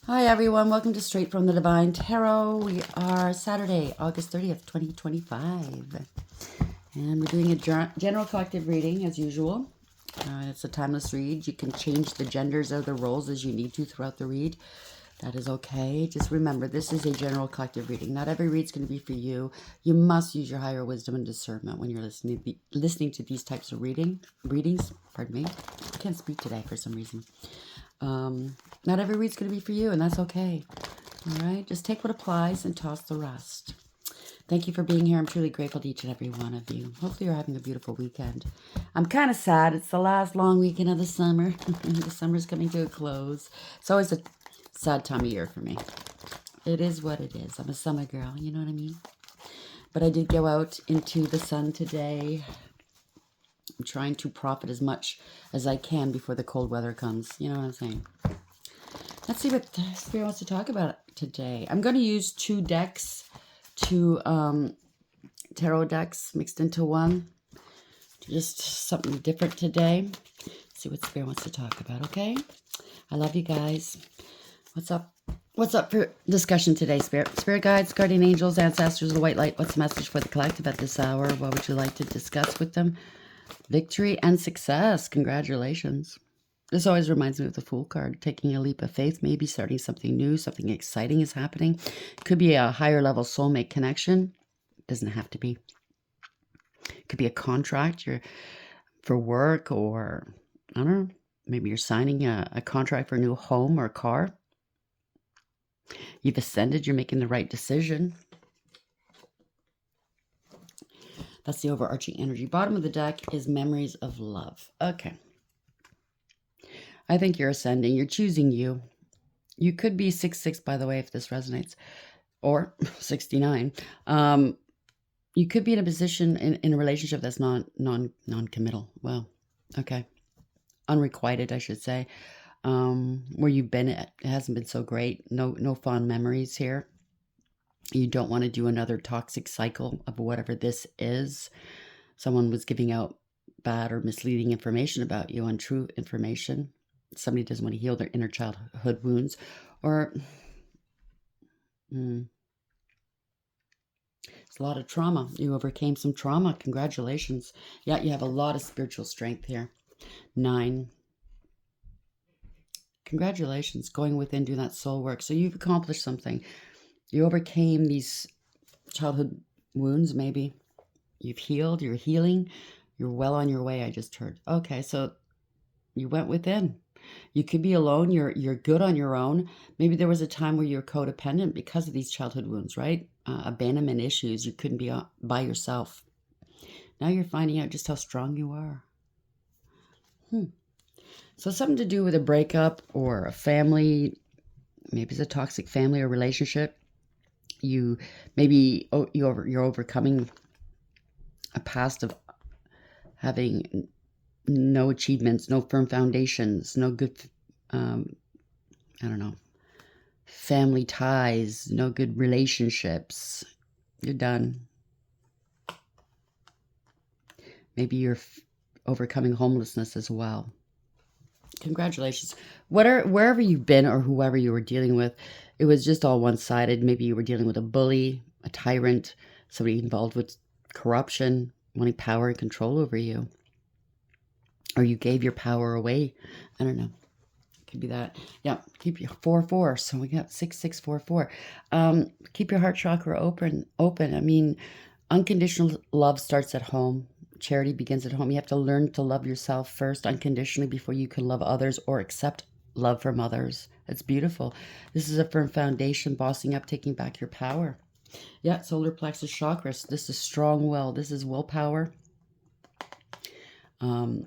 Hi everyone, welcome to Straight from the Divine Tarot. We are Saturday, August 30th, 2025. And we're doing a general collective reading as usual. It's a timeless read. You can change the genders of the roles as you need to throughout the read. That is okay. Just remember, this is a general collective reading. Not every read's going to be for you. You must use your higher wisdom and discernment when you're listening to these types of readings. Pardon me. I can't speak today for some reason. Not every read's going to be for you, and that's okay. All right, just take what applies and toss the rest. Thank you for being here. I'm truly grateful to each and every one of you. Hopefully you're having a beautiful weekend. I'm kind of sad. It's the last long weekend of the summer. The summer's coming to a close. It's always a sad time of year for me. It is what it is. I'm a summer girl, you know what I mean? But I did go out into the sun today. I'm trying to profit as much as I can before the cold weather comes. You know what I'm saying? Let's see what Spirit wants to talk about today. I'm going to use two tarot decks mixed into one. Just something different today. See what Spirit wants to talk about, okay? I love you guys. What's up? What's up for discussion today, Spirit? Spirit guides, guardian angels, ancestors of the white light. What's the message for the collective at this hour? What would you like to discuss with them? Victory and success. Congratulations. This always reminds me of the Fool card. Taking a leap of faith, maybe starting something new, something exciting is happening. Could be a higher level soulmate connection. Doesn't have to be. Could be a contract for work, or I don't know, maybe you're signing a contract for a new home or car. You've ascended, you're making the right decision. That's the overarching energy. Bottom of the deck is memories of love. Okay. I think you're ascending. You're choosing you. You could be 66, by the way, if this resonates, or 69. You could be in a position in a relationship that's non-committal. Well, okay. Unrequited, I should say. Where you've been, it hasn't been so great. No fond memories here. You don't want to do another toxic cycle of whatever this is. Someone was giving out bad or misleading information about you, untrue information. Somebody doesn't want to heal their inner childhood wounds, or it's a lot of trauma. You overcame some trauma. Congratulations. Yeah, you have a lot of spiritual strength here. 9. Congratulations. Going within, doing that soul work. So you've accomplished something. You overcame these childhood wounds, maybe. You've healed. You're healing. You're well on your way, I just heard. Okay, so you went within. You could be alone. You're good on your own. Maybe there was a time where you were codependent because of these childhood wounds, right? Abandonment issues. You couldn't be by yourself. Now you're finding out just how strong you are. So something to do with a breakup or a family. Maybe it's a toxic family or relationship. You're overcoming a past of having no achievements, no firm foundations, no good, family ties, no good relationships. You're done. Maybe you're overcoming homelessness as well. Congratulations. Wherever you've been or whoever you were dealing with, it was just all one-sided. Maybe you were dealing with a bully, a tyrant, somebody involved with corruption, wanting power and control over you. Or you gave your power away. I don't know. Could be that. Yeah, keep your 4-4. So we got 6-6-4-4. Keep your heart chakra open. I mean, unconditional love starts at home. Charity begins at home. You have to learn to love yourself first unconditionally before you can love others or accept love from others. It's beautiful. This is a firm foundation, bossing up, taking back your power. Yeah, solar plexus chakras. This is strong will. This is willpower. 4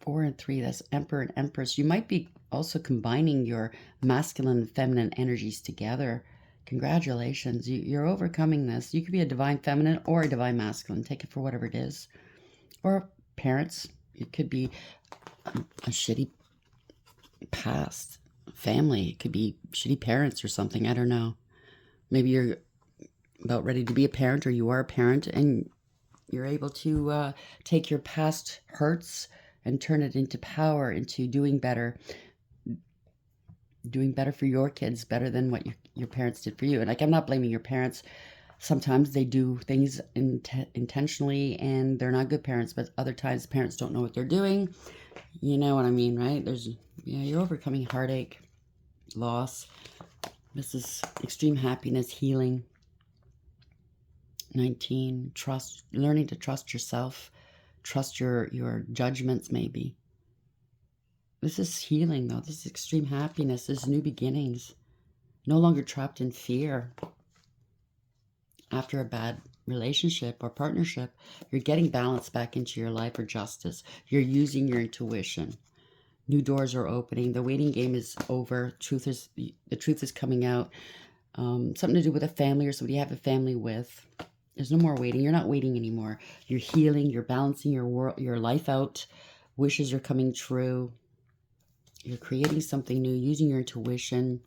and 3, that's Emperor and Empress. You might be also combining your masculine and feminine energies together. Congratulations. You're overcoming this. You could be a divine feminine or a divine masculine. Take it for whatever it is. Or parents. It could be a shitty past family. It could be shitty parents or something. I don't know. Maybe you're about ready to be a parent, or you are a parent, and you're able to take your past hurts and turn it into power, into doing better, doing better for your kids, better than what your parents did for you. And like, I'm not blaming your parents. Sometimes they do things intentionally and they're not good parents, but other times parents don't know what they're doing. You know what I mean, right? You're overcoming heartache, loss. This is extreme happiness, healing. 19, trust, learning to trust yourself, trust your judgments maybe. This is healing though. This is extreme happiness. This is new beginnings. No longer trapped in fear. After a bad relationship or partnership, you're getting balance back into your life, or justice. You're using your intuition. New doors are opening. The waiting game is over. The truth is coming out. Something to do with a family or somebody you have a family with. There's no more waiting. You're not waiting anymore. You're healing. You're balancing your life out. Wishes are coming true. You're creating something new, using your intuition.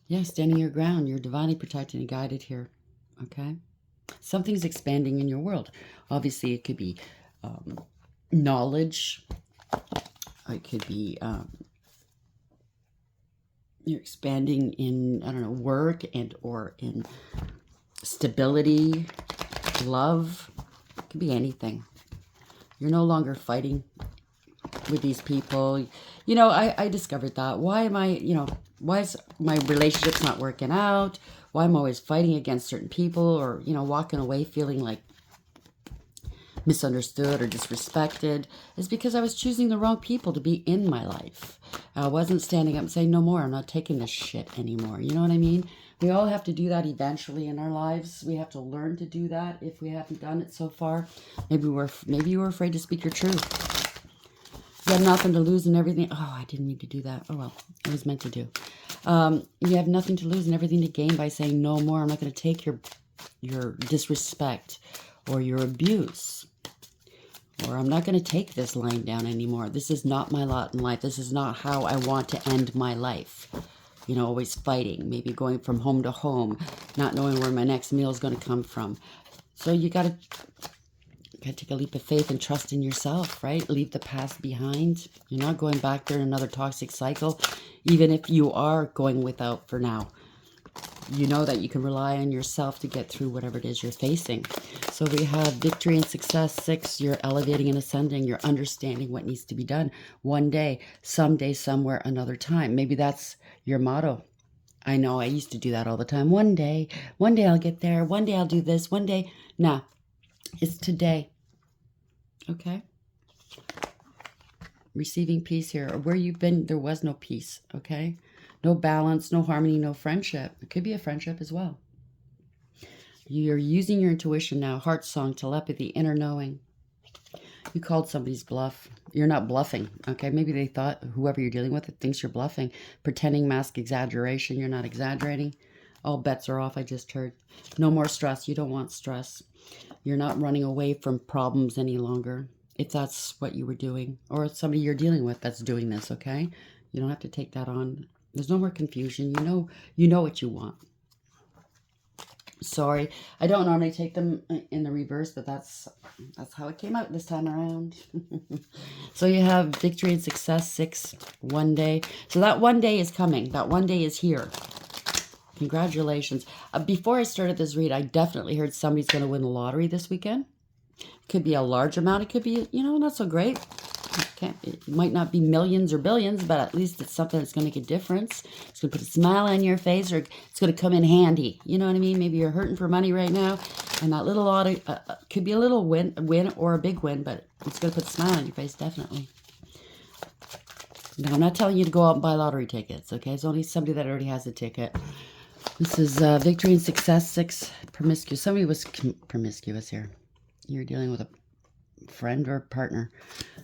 Yeah, standing your ground. You're divinely protected and guided here. Okay? Something's expanding in your world. Obviously, it could be knowledge. It could be you're expanding in, I don't know, work and or in stability, love. It could be anything. You're no longer fighting with these people. You know, I discovered that. Why is my relationships not working out? Why am I always fighting against certain people, or, walking away feeling like misunderstood or disrespected? Is because I was choosing the wrong people to be in my life. I wasn't standing up and saying, no more, I'm not taking this shit anymore. You know what I mean? We all have to do that eventually in our lives. We have to learn to do that if we haven't done it so far. Maybe you were afraid to speak your truth. You have nothing to lose and everything. Oh, I didn't mean to do that. Oh, well, it was meant to do. You have nothing to lose and everything to gain by saying no more. I'm not going to take your disrespect or your abuse. Or I'm not going to take this lying down anymore. This is not my lot in life. This is not how I want to end my life. Always fighting, maybe going from home to home, not knowing where my next meal is going to come from. So you got to take a leap of faith and trust in yourself, right? Leave the past behind. You're not going back there in another toxic cycle, even if you are going without for now. You know that you can rely on yourself to get through whatever it is you're facing. So we have victory and success. 6, you're elevating and ascending. You're understanding what needs to be done. One day, someday, somewhere, another time. Maybe that's your motto. I know I used to do that all the time. One day I'll get there. One day I'll do this. One day. Nah, it's today. Okay? Receiving peace here. Or where you've been, there was no peace. Okay? No balance, no harmony, no friendship. It could be a friendship as well. You're using your intuition now. Heart song, telepathy, inner knowing. You called somebody's bluff. You're not bluffing, okay? Maybe they thought, whoever you're dealing with, thinks you're bluffing. Pretending, mask, exaggeration. You're not exaggerating. All bets are off, I just heard. No more stress. You don't want stress. You're not running away from problems any longer, if that's what you were doing. Or it's somebody you're dealing with that's doing this, okay? You don't have to take that on. There's no more confusion. You know what you want. Sorry, I don't normally take them in the reverse, but that's how it came out this time around. So you have victory and success, 6, one day. So that one day is coming. That one day is here. Congratulations. Before I started this read, I definitely heard somebody's going to win the lottery this weekend. It could be a large amount. It could be, not so great. It might not be millions or billions, but at least it's something that's going to make a difference. It's going to put a smile on your face, or it's going to come in handy. You know what I mean? Maybe you're hurting for money right now, and that little lottery could be a little win or a big win, but it's going to put a smile on your face, definitely. Now, I'm not telling you to go out and buy lottery tickets, okay? It's only somebody that already has a ticket. This is victory and success, 6, promiscuous. Somebody was promiscuous here. You're dealing with a friend or partner.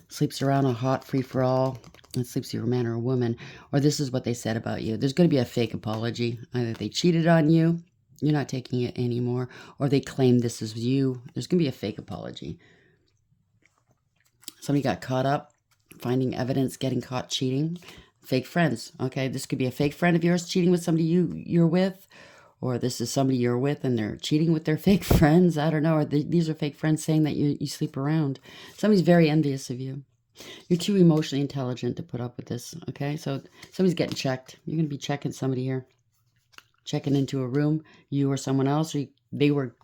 Sleeps around a hot free-for-all, and sleeps with a man or a woman. Or this is what they said about you. There's going to be a fake apology. Either they cheated on you, you're not taking it anymore, or they claim this is you. There's going to be a fake apology. Somebody got caught up, finding evidence, getting caught cheating. Fake friends, okay? This could be a fake friend of yours cheating with somebody you're with, or this is somebody you're with and they're cheating with their fake friends. I don't know. Or these are fake friends saying that you sleep around. Somebody's very envious of you. You're too emotionally intelligent to put up with this, okay? So somebody's getting checked. You're going to be checking somebody here. Checking into a room, you or someone else, or they were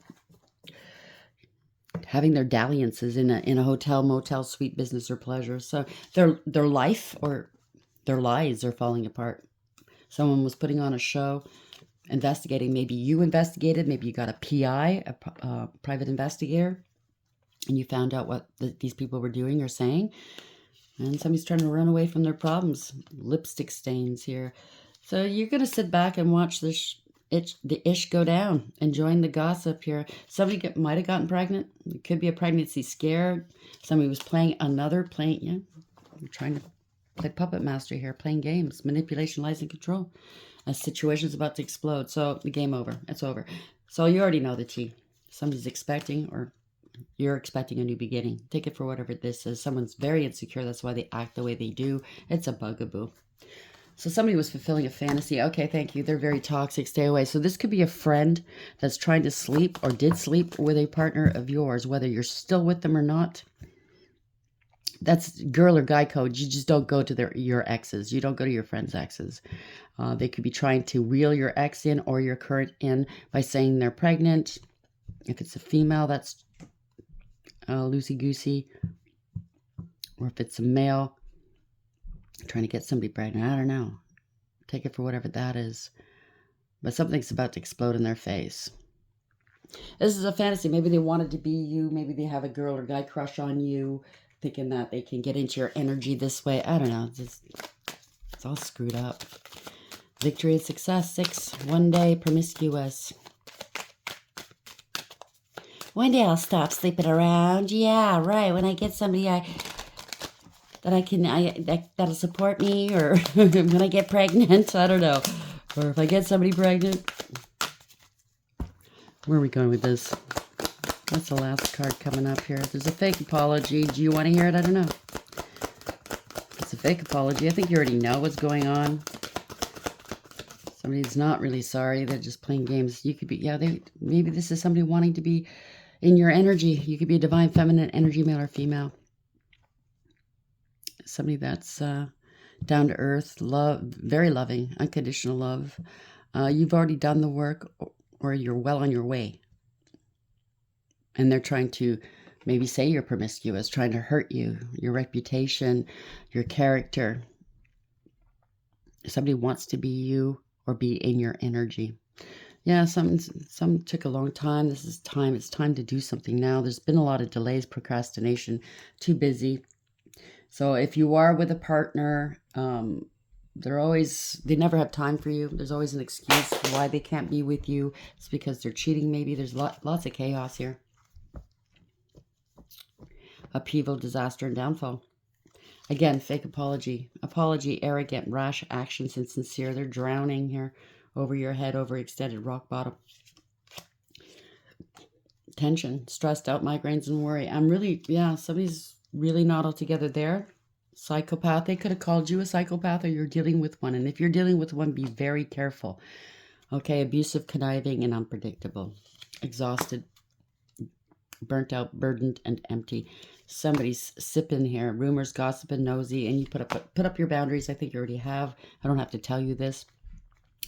having their dalliances in a hotel, motel, suite, business, or pleasure. So their life or their lives are falling apart. Someone was putting on a show, investigating. Maybe you investigated. Maybe you got a PI, a private investigator, and you found out what these people were doing or saying. And somebody's trying to run away from their problems. Lipstick stains here. So you're going to sit back and watch this the ish go down, enjoying the gossip here. Somebody might have gotten pregnant. It could be a pregnancy scare. Somebody was playing yeah. You're trying to play puppet master here, playing games. Manipulation, lies, and control. A situation's about to explode. So the game over. It's over. So you already know the tea. Somebody's expecting, or you're expecting a new beginning. Take it for whatever this is. Someone's very insecure. That's why they act the way they do. It's a bugaboo. So somebody was fulfilling a fantasy. Okay, thank you. They're very toxic. Stay away. So this could be a friend that's trying to sleep or did sleep with a partner of yours, whether you're still with them or not. That's girl or guy code. You just don't go to your exes. You don't go to your friends' exes. They could be trying to reel your ex in or your current in by saying they're pregnant. If it's a female, that's loosey-goosey. Or if it's a male, trying to get somebody pregnant. I don't know. Take it for whatever that is. But something's about to explode in their face. This is a fantasy. Maybe they wanted to be you. Maybe they have a girl or guy crush on you, thinking that they can get into your energy this way. I don't know. It's all screwed up. Victory and success. 6. One day promiscuous. One day I'll stop sleeping around. Yeah, right. When I get somebody that'll support me, or when I get pregnant, I don't know. Or if I get somebody pregnant. Where are we going with this? That's the last card coming up here. There's a fake apology. Do you want to hear it? I don't know. It's a fake apology. I think you already know what's going on. Somebody's not really sorry. They're just playing games. You could be, maybe this is somebody wanting to be in your energy. You could be a divine feminine energy, male or female. Somebody that's down to earth, love, very loving, unconditional love. You've already done the work, or you're well on your way. And they're trying to maybe say you're promiscuous, trying to hurt you, your reputation, your character. Somebody wants to be you or be in your energy. Yeah, some took a long time. This is time. It's time to do something now. There's been a lot of delays, procrastination, too busy. So if you are with a partner, they never have time for you. There's always an excuse why they can't be with you. It's because they're cheating maybe. There's lots of chaos here. Upheaval, disaster, and downfall. Again, fake apology. Apology, arrogant, rash actions, insincere. They're drowning here. Over your head, overextended, rock bottom. Tension, stressed out, migraines, and worry. Somebody's really not altogether there. Psychopath. They could have called you a psychopath, or you're dealing with one. And if you're dealing with one, be very careful. Okay, abusive, conniving, and unpredictable. Exhausted, burnt out, burdened, and empty. Somebody's sipping here. Rumors, gossip, and nosy. And you put up your boundaries. I think you already have. I don't have to tell you this.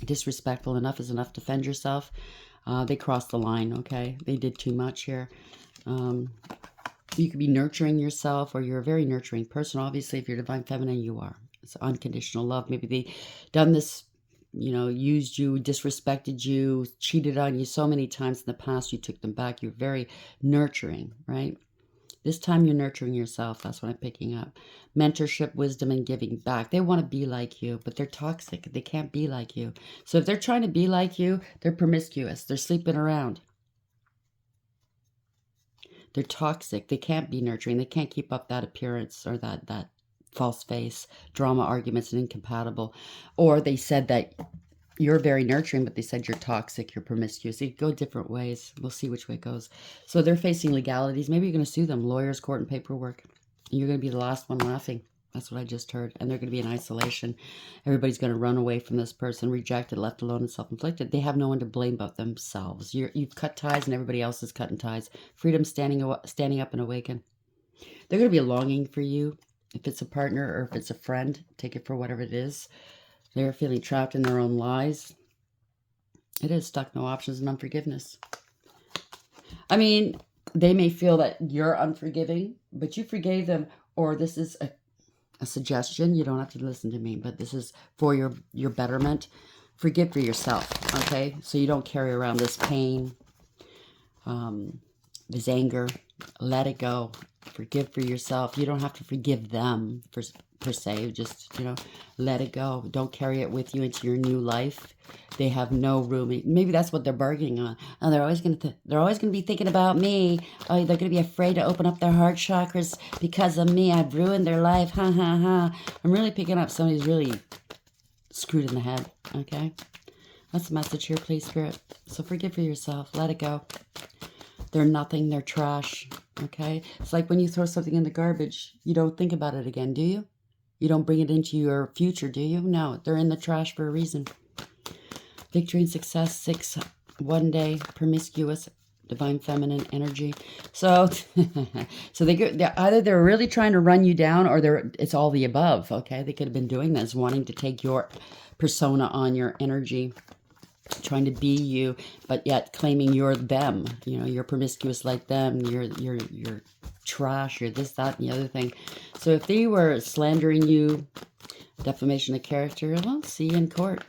Disrespectful. Enough is enough. Defend yourself. They crossed the line, okay? They did too much here. You could be nurturing yourself, or you're a very nurturing person. Obviously, if you're divine feminine, you are. It's unconditional love. Maybe they done this, used you, disrespected you, cheated on you so many times in the past. You took them back. You're very nurturing, right? This time you're nurturing yourself. That's what I'm picking up. Mentorship, wisdom, and giving back. They want to be like you, but they're toxic. They can't be like you. So if they're trying to be like you, they're promiscuous. They're sleeping around. They're toxic. They can't be nurturing. They can't keep up that appearance or that false face, drama, arguments, and incompatible. Or they said that you're very nurturing, but they said you're toxic, you're promiscuous. You go different ways. We'll see which way it goes. So they're facing legalities. Maybe you're going to sue them. Lawyers, court, and paperwork. And you're going to be the last one laughing. That's what I just heard. And they're going to be in isolation. Everybody's going to run away from this person, rejected, left alone, and self-inflicted. They have no one to blame but themselves. You've cut ties, and everybody else is cutting ties. Freedom, standing up and awaken. They're going to be longing for you. If it's a partner or if it's a friend, take it for whatever it is. They're feeling trapped in their own lies. It is stuck, no options, and unforgiveness. I mean, they may feel that you're unforgiving, but you forgave them, or this is a suggestion. You don't have to listen to me, but this is for your betterment. Forgive for yourself, okay? So you don't carry around this pain, this anger. Let it go. Forgive for yourself. You don't have to forgive them per se. Just, let it go. Don't carry it with you into your new life. They have no room. Maybe that's what they're bargaining on. Oh, they're always gonna be thinking about me. Oh, they're gonna be afraid to open up their heart chakras because of me. I've ruined their life. Ha ha ha. I'm really picking up somebody's really screwed in the head. Okay, that's the message here, please, Spirit. So forgive for yourself. Let it go. They're nothing. They're trash. Okay? It's like when you throw something in the garbage, you don't think about it again, do you? You don't bring it into your future, do you? No, they're in the trash for a reason. Victory and success, 6, 1 day, promiscuous, divine feminine energy. So, so they're really trying to run you down, or it's all the above. Okay, they could have been doing this, wanting to take your persona on, your energy, trying to be you, but yet claiming you're them. You're promiscuous like them. You're trash. You're this, that, and the other thing. So if they were slandering you, defamation of character, well, see you in court.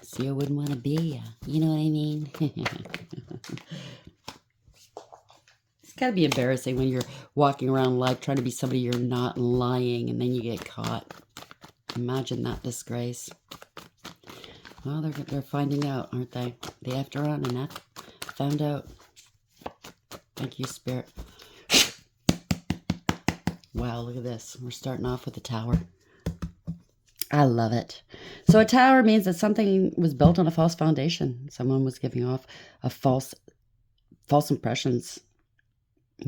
See, I wouldn't want to be you. You know what I mean? It's got to be embarrassing when you're walking around life trying to be somebody you're not, lying, and then you get caught. Imagine that disgrace. Well, they're finding out, aren't they? They after on and that found out. Thank you, Spirit. Wow, look at this. We're starting off with a tower. I love it. So a tower means that something was built on a false foundation. Someone was giving off a false impressions,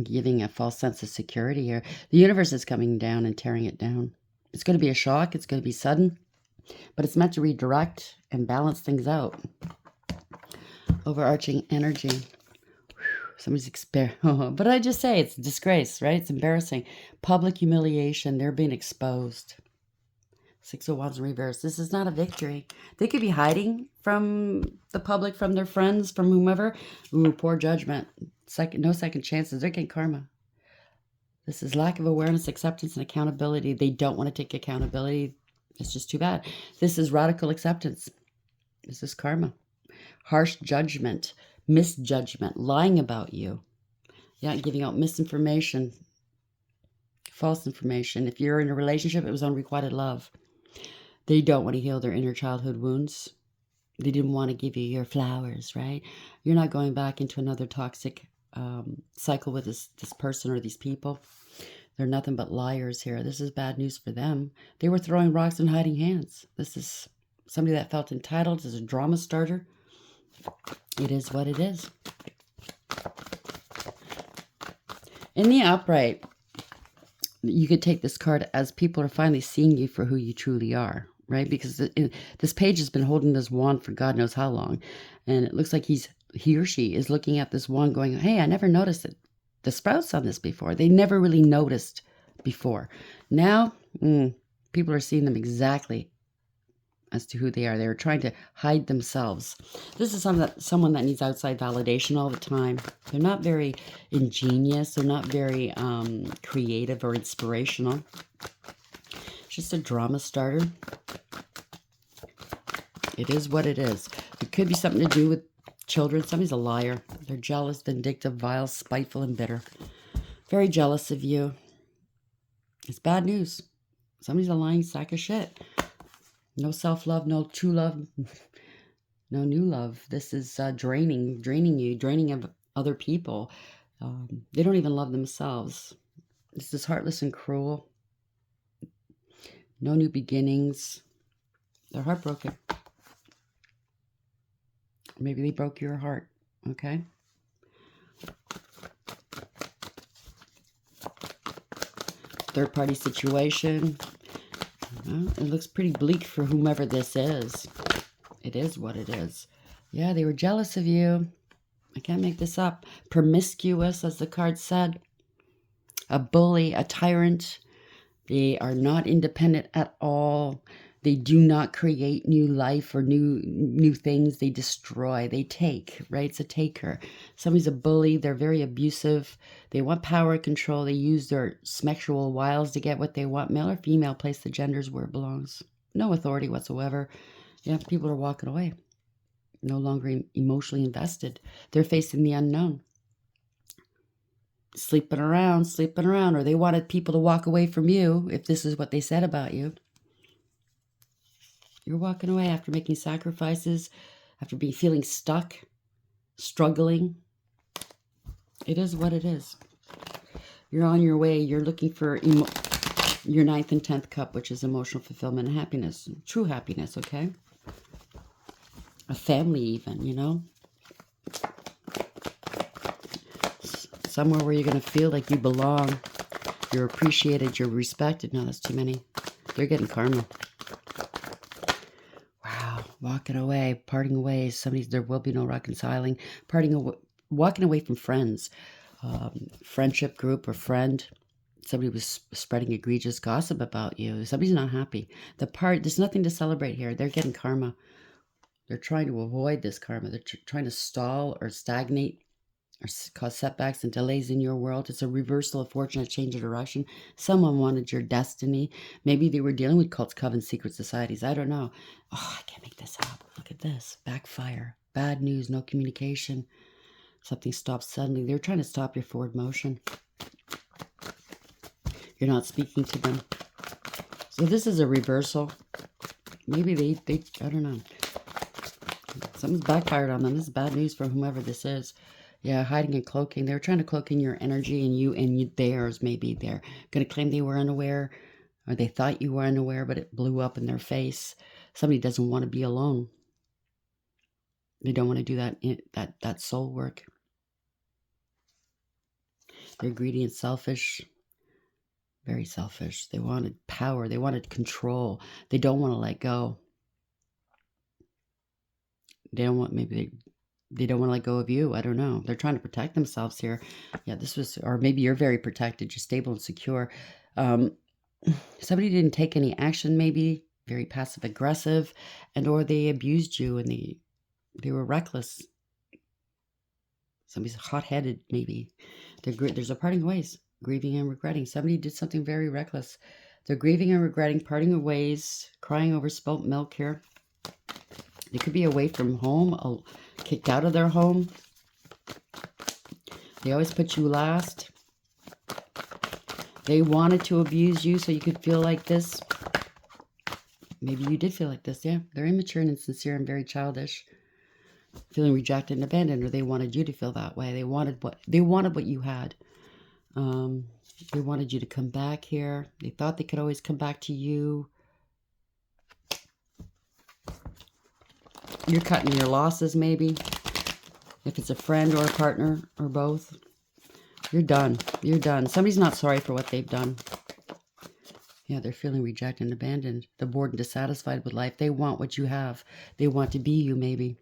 giving a false sense of security here. The universe is coming down and tearing it down. It's going to be a shock. It's going to be sudden. But it's meant to redirect and balance things out. Overarching energy. Somebody's but I just say it's a disgrace, right? It's embarrassing. Public humiliation. They're being exposed. 6 of Wands in reverse. This is not a victory. They could be hiding from the public, from their friends, from whomever. Ooh, poor judgment. No second chances. They're getting karma. This is lack of awareness, acceptance, and accountability. They don't want to take accountability. It's just too bad. This is radical acceptance. This is karma. Harsh judgment, misjudgment, lying about you. Yeah, giving out misinformation, false information. If you're in a relationship, it was unrequited love. They don't want to heal their inner childhood wounds. They didn't want to give you your flowers, right? You're not going back into another toxic cycle with this person or these people. They're nothing but liars here. This is bad news for them. They were throwing rocks and hiding hands. This is somebody that felt entitled. This is a drama starter. It is what it is. In the upright, you could take this card as people are finally seeing you for who you truly are, right? Because this page has been holding this wand for God knows how long. And it looks like he or she is looking at this wand going, hey, I never noticed it. The sprouts on this before. They never really noticed before. Now, people are seeing them exactly as to who they are. They're trying to hide themselves. This is someone that needs outside validation all the time. They're not very ingenious. They're not very creative or inspirational. Just a drama starter. It is what it is. It could be something to do with children. Somebody's a liar. They're jealous, vindictive, vile, spiteful, and bitter. Very jealous of you. It's bad news. Somebody's a lying sack of shit. No self-love, no true love, no new love. This is draining you, draining of other people. They don't even love themselves. This is heartless and cruel. No new beginnings. They're heartbroken. Maybe they broke your heart, okay? Third-party situation. Well, it looks pretty bleak for whomever this is. It is what it is. Yeah, they were jealous of you. I can't make this up. Promiscuous, as the card said. A bully, a tyrant. They are not independent at all. They do not create new life or new things. They destroy. They take, right? It's a taker. Somebody's a bully. They're very abusive. They want power control. They use their sexual wiles to get what they want. Male or female, place the genders where it belongs. No authority whatsoever. Yeah, people are walking away. No longer emotionally invested. They're facing the unknown. Sleeping around, or they wanted people to walk away from you if this is what they said about you. You're walking away after making sacrifices, after feeling stuck, struggling. It is what it is. You're on your way. You're looking for your 9th and 10th cup, which is emotional fulfillment and happiness. True happiness, okay? A family even, you know? Somewhere where you're going to feel like you belong. You're appreciated. You're respected. No, that's too many. They're getting karma. Wow. Walking away. Parting ways. There will be no reconciling. Walking away from friends. Friendship group or friend. Somebody was spreading egregious gossip about you. Somebody's not happy. There's nothing to celebrate here. They're getting karma. They're trying to avoid this karma. They're trying to stall or stagnate or cause setbacks and delays in your world. It's a reversal of fortune, a change of direction. Someone wanted your destiny. Maybe they were dealing with cults, covens, secret societies. I don't know. Oh, I can't make this up. Look at this. Backfire. Bad news. No communication. Something stops suddenly. They're trying to stop your forward motion. You're not speaking to them. So this is a reversal. Maybe they I don't know. Something's backfired on them. This is bad news for whomever this is. Yeah, hiding and cloaking. They were trying to cloak in your energy and theirs. Maybe they're going to claim they were unaware, or they thought you were unaware, but it blew up in their face. Somebody doesn't want to be alone. They don't want to do that soul work. They're greedy and selfish. Very selfish. They wanted power. They wanted control. They don't want to let go. They don't want, maybe they don't want to let go of you. I don't know. They're trying to protect themselves here. Yeah, or maybe you're very protected. You're stable and secure. Somebody didn't take any action, maybe very passive aggressive, or they abused you and they were reckless. Somebody's hot-headed, maybe. There's a parting ways, grieving and regretting. Somebody did something very reckless. They're grieving and regretting, parting ways, crying over spilt milk here. They could be away from home, kicked out of their home. They always put you last. They wanted to abuse you so you could feel like this. Maybe you did feel like this, yeah. They're immature and insincere and very childish. Feeling rejected and abandoned, or they wanted you to feel that way. They wanted what you had. They wanted you to come back here. They thought they could always come back to you. You're cutting your losses, maybe. If it's a friend or a partner or both. You're done. You're done. Somebody's not sorry for what they've done. Yeah, they're feeling rejected and abandoned. They're bored and dissatisfied with life. They want what you have. They want to be you, maybe.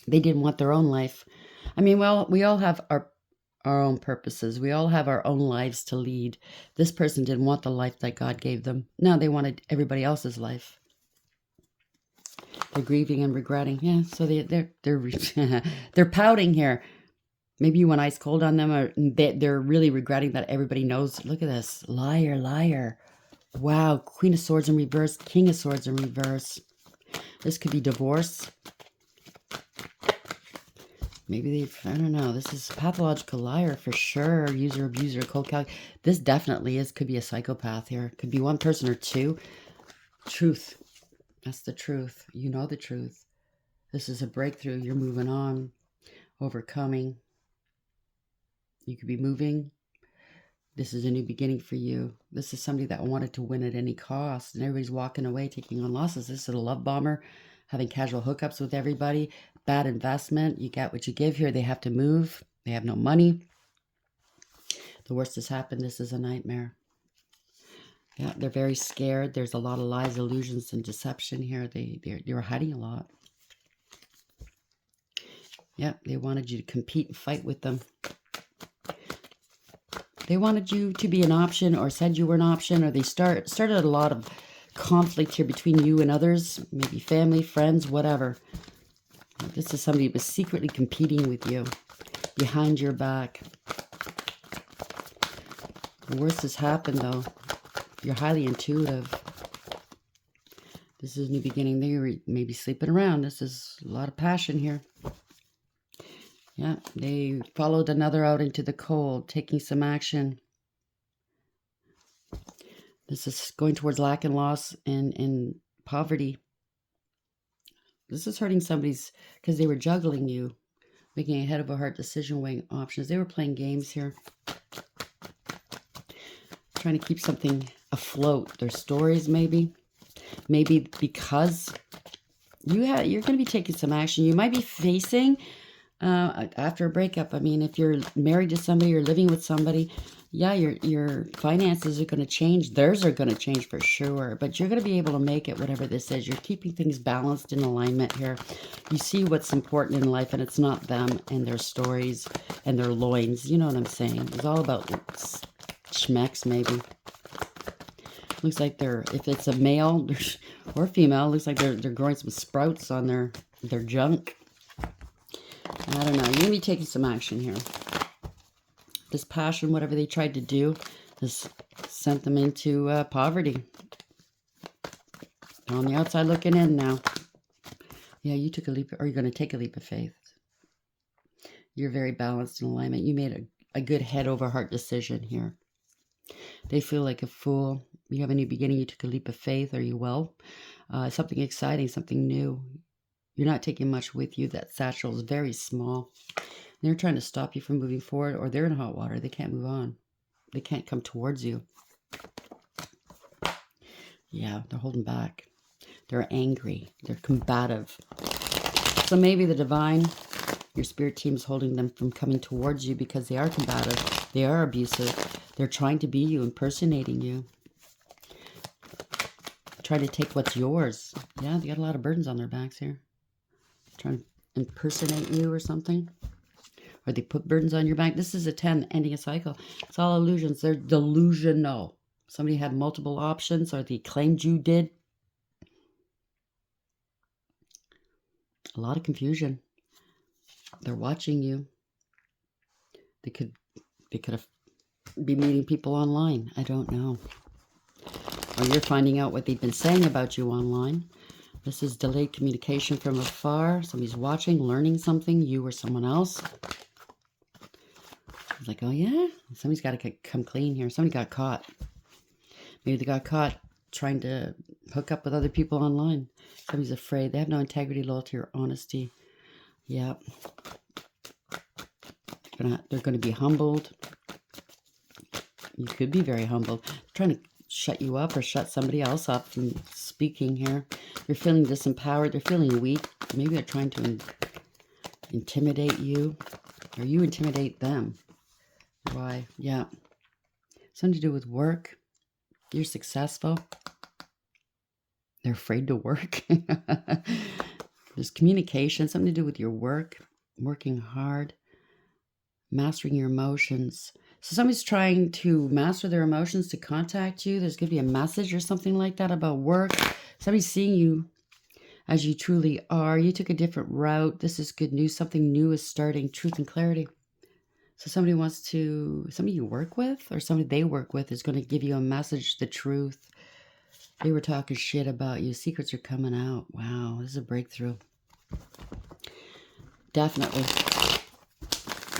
They didn't want their own life. I mean, well, we all have our own purposes. We all have our own lives to lead. This person didn't want the life that God gave them. No, they wanted everybody else's life. They're grieving and regretting. Yeah, so they're they're pouting here. Maybe you went ice cold on them, or they're really regretting that everybody knows. Look at this. Liar, liar. Wow, Queen of Swords in reverse, King of Swords in reverse. This could be divorce. Maybe I don't know. This is pathological liar for sure. User, abuser, cold calc. This definitely could be a psychopath here. Could be one person or two. Truth. That's the truth. You know the truth. This is a breakthrough. You're moving on. Overcoming. You could be moving. This is a new beginning for you. This is somebody that wanted to win at any cost, and everybody's walking away, taking on losses. This is a love bomber, having casual hookups with everybody. Bad investment. You get what you give here. They have to move. They have no money. The worst has happened. This is a nightmare. Yeah, they're very scared. There's a lot of lies, illusions, and deception here. They're hiding a lot. Yeah, they wanted you to compete and fight with them. They wanted you to be an option, or said you were an option, or they started a lot of conflict here between you and others, maybe family, friends, whatever. This is somebody who was secretly competing with you behind your back. The worst has happened, though. You're highly intuitive. This is a new beginning. They were maybe sleeping around. This is a lot of passion here. Yeah, they followed another out into the cold, taking some action. This is going towards lack and loss and poverty. This is hurting somebody's, because they were juggling you, making a head over heart decision, weighing options. They were playing games here, trying to keep something afloat. Their stories, maybe because you're going to be taking some action. You might be facing after a breakup. I mean, if you're married to somebody or living with somebody, yeah, your finances are going to change. Theirs are going to change for sure, but you're going to be able to make it, whatever this is. You're keeping things balanced in alignment here. You see what's important in life, and it's not them and their stories and their loins. You know what I'm saying? It's all about schmecks, maybe. Looks like if it's a male or female, looks like they're growing some sprouts on their junk. I don't know. You're going to be taking some action here. This passion, whatever they tried to do, has sent them into poverty. They're on the outside looking in now. Yeah, you took a leap, or you're going to take a leap of faith. You're very balanced in alignment. You made a good head over heart decision here. They feel like a fool. You have a new beginning. You took a leap of faith. Are you well? Something exciting, something new. You're not taking much with you. That satchel is very small. They're trying to stop you from moving forward, or they're in hot water. They can't move on. They can't come towards you. Yeah, they're holding back. They're angry. They're combative. So maybe the divine, your spirit team, is holding them from coming towards you because they are combative. They are abusive. They're trying to be you, impersonating you. Trying to take what's yours. Yeah, they got a lot of burdens on their backs here. Trying to impersonate you or something. Or they put burdens on your back. This is a 10, ending a cycle. It's all illusions. They're delusional. Somebody had multiple options, or they claimed you did. A lot of confusion. They're watching you. They could have be meeting people online. I don't know. Or you're finding out what they've been saying about you online. This is delayed communication from afar. Somebody's watching, learning something, you or someone else. It's like, oh yeah, somebody's got to come clean here. Somebody got caught. Maybe they got caught trying to hook up with other people online. Somebody's afraid. They have no integrity, loyalty, or honesty. Yeah. They're going to be humbled. You could be very humbled. They're trying to shut you up or shut somebody else up from speaking here. You're feeling disempowered. They're feeling weak. Maybe they're trying to intimidate you, or you intimidate them. Why? Yeah. Something to do with work. You're successful. They're afraid to work. There's communication, something to do with your work, working hard, mastering your emotions. So somebody's trying to master their emotions to contact you. There's going to be a message or something like that about work. Somebody's seeing you as you truly are. You took a different route. This is good news. Something new is starting. Truth and clarity. So somebody you work with, or somebody they work with, is going to give you a message, the truth. They were talking shit about you. Secrets are coming out. Wow, this is a breakthrough. Definitely.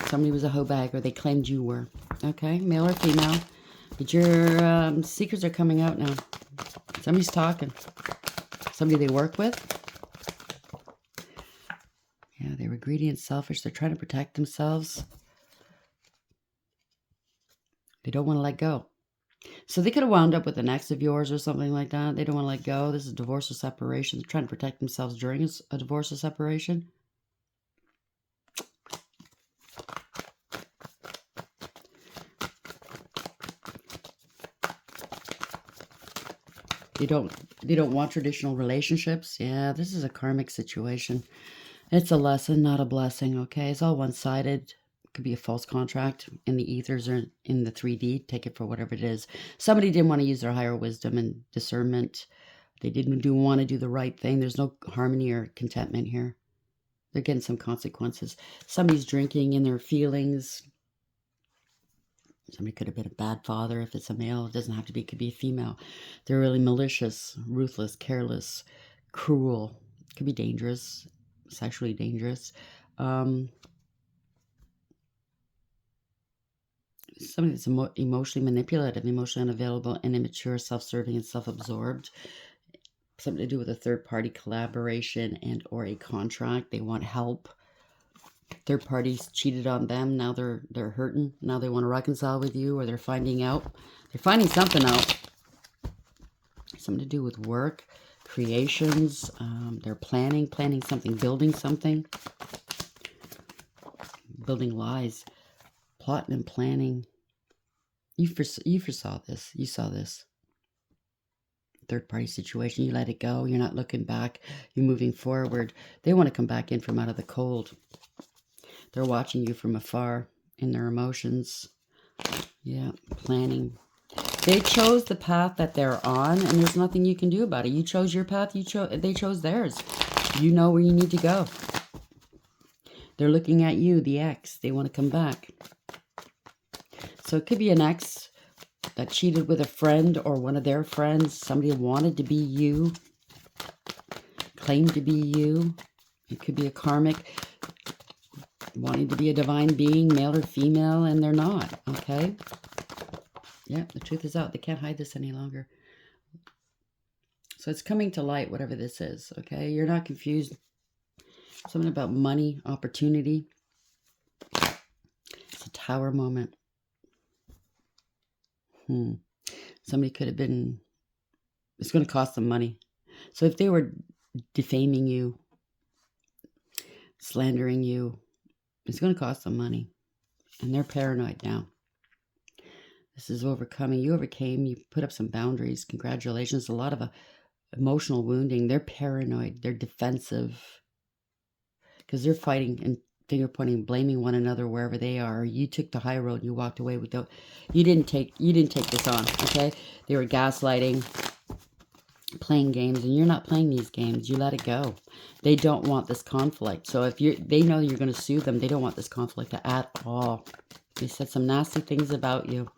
Somebody was a hoe bag, or they claimed you were. Okay, male or female. But your secrets are coming out now. Somebody's talking. Somebody they work with. Yeah, they were greedy and selfish. They're trying to protect themselves. They don't want to let go. So they could have wound up with an ex of yours or something like that. They don't want to let go. This is divorce or separation. They're trying to protect themselves during a divorce or separation. They don't want traditional relationships. Yeah, this is a karmic situation. It's a lesson, not a blessing, okay? It's all one-sided. Could be a false contract in the ethers or in the 3D. Take it for whatever it is. Somebody didn't want to use their higher wisdom and discernment. They didn't want to do the right thing. There's no harmony or contentment here. They're getting some consequences. Somebody's drinking in their feelings. Somebody could have been a bad father if it's a male. It doesn't have to be. It could be a female. They're really malicious, ruthless, careless, cruel. Could be dangerous, sexually dangerous. Somebody that's emotionally manipulative, emotionally unavailable, and immature, self-serving, and self-absorbed. Something to do with a third-party collaboration and or a contract. They want help. Third parties cheated on them. Now they're hurting. Now they want to reconcile with you, or they're finding out. They're finding something out. Something to do with work, creations. They're planning something, building something. Building lies. Plotting and planning. You foresaw this. You saw this. Third party situation. You let it go. You're not looking back. You're moving forward. They want to come back in from out of the cold. They're watching you from afar in their emotions. Yeah, planning. They chose the path that they're on, and there's nothing you can do about it. You chose your path. They chose theirs. You know where you need to go. They're looking at you, the ex. They want to come back. So it could be an ex that cheated with a friend or one of their friends. Somebody wanted to be you, claimed to be you. It could be a karmic wanting to be a divine being, male or female, and they're not, okay? Yeah, the truth is out. They can't hide this any longer. So it's coming to light, whatever this is, okay? You're not confused. Something about money, opportunity. It's a tower moment. Somebody could have been, it's going to cost them money. So if they were defaming you, slandering you, it's going to cost them money. And they're paranoid now. This is overcoming. You overcame. You put up some boundaries. Congratulations. A lot of emotional wounding. They're paranoid. They're defensive. Because they're fighting and finger pointing, blaming one another wherever they are. You took the high road. You walked away without. You didn't take this on. Okay. They were gaslighting, playing games, and you're not playing these games. You let it go. They don't want this conflict. So if they know you're going to sue them, they don't want this conflict at all. They said some nasty things about you.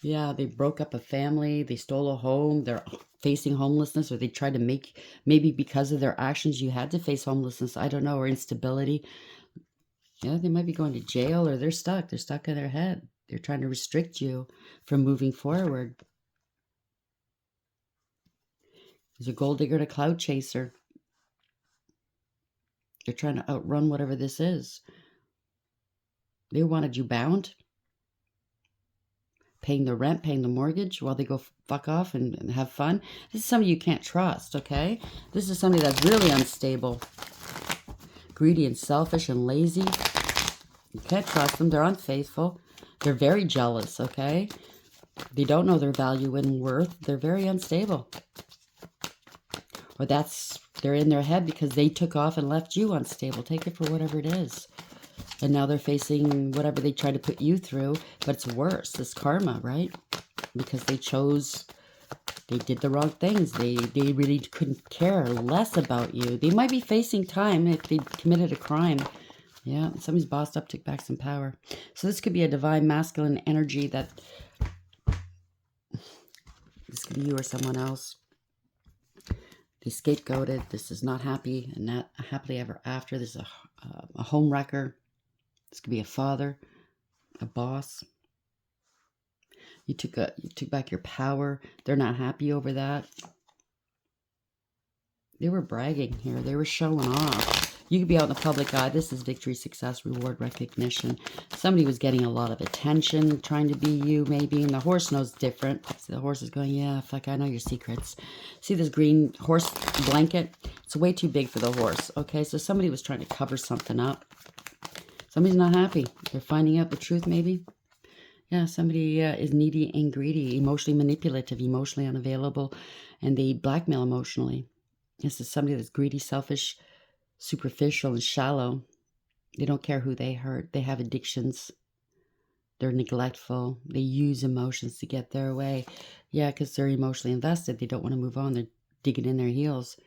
Yeah, they broke up a family. They stole a home. They're facing homelessness, or they tried to maybe because of their actions, you had to face homelessness. I don't know, or instability. Yeah, they might be going to jail, or they're stuck. They're stuck in their head. They're trying to restrict you from moving forward. There's a gold digger and a cloud chaser. They're trying to outrun whatever this is. They wanted you bound, paying the rent, paying the mortgage while they go fuck off and have fun. This is somebody you can't trust, okay? This is somebody that's really unstable, greedy and selfish and lazy. You can't trust them. They're unfaithful. They're very jealous, okay? They don't know their value and worth. They're very unstable. Or they're in their head because they took off and left you unstable. Take it for whatever it is. And now they're facing whatever they tried to put you through, but it's worse. It's karma, right? Because they did the wrong things. They really couldn't care less about you. They might be facing time if they committed a crime. Yeah, somebody's bossed up, took back some power. So this could be a divine masculine energy that, this could be you or someone else. They scapegoated. This is not happy and not happily ever after. This is a home wrecker. This could be a father, a boss. You took back your power. They're not happy over that. They were bragging here. They were showing off. You could be out in the public eye. This is victory, success, reward, recognition. Somebody was getting a lot of attention, trying to be you maybe, and the horse knows different. See, the horse is going, yeah, fuck, I know your secrets. See this green horse blanket? It's way too big for the horse, okay? So somebody was trying to cover something up. Somebody's not happy. They're finding out the truth maybe. Yeah, somebody is needy and greedy, emotionally manipulative, emotionally unavailable, and they blackmail emotionally. This is somebody that's greedy, selfish, superficial, and shallow. They don't care who they hurt. They have addictions. They're neglectful. They use emotions to get their way. Yeah, because they're emotionally invested. They don't want to move on. They're digging in their heels.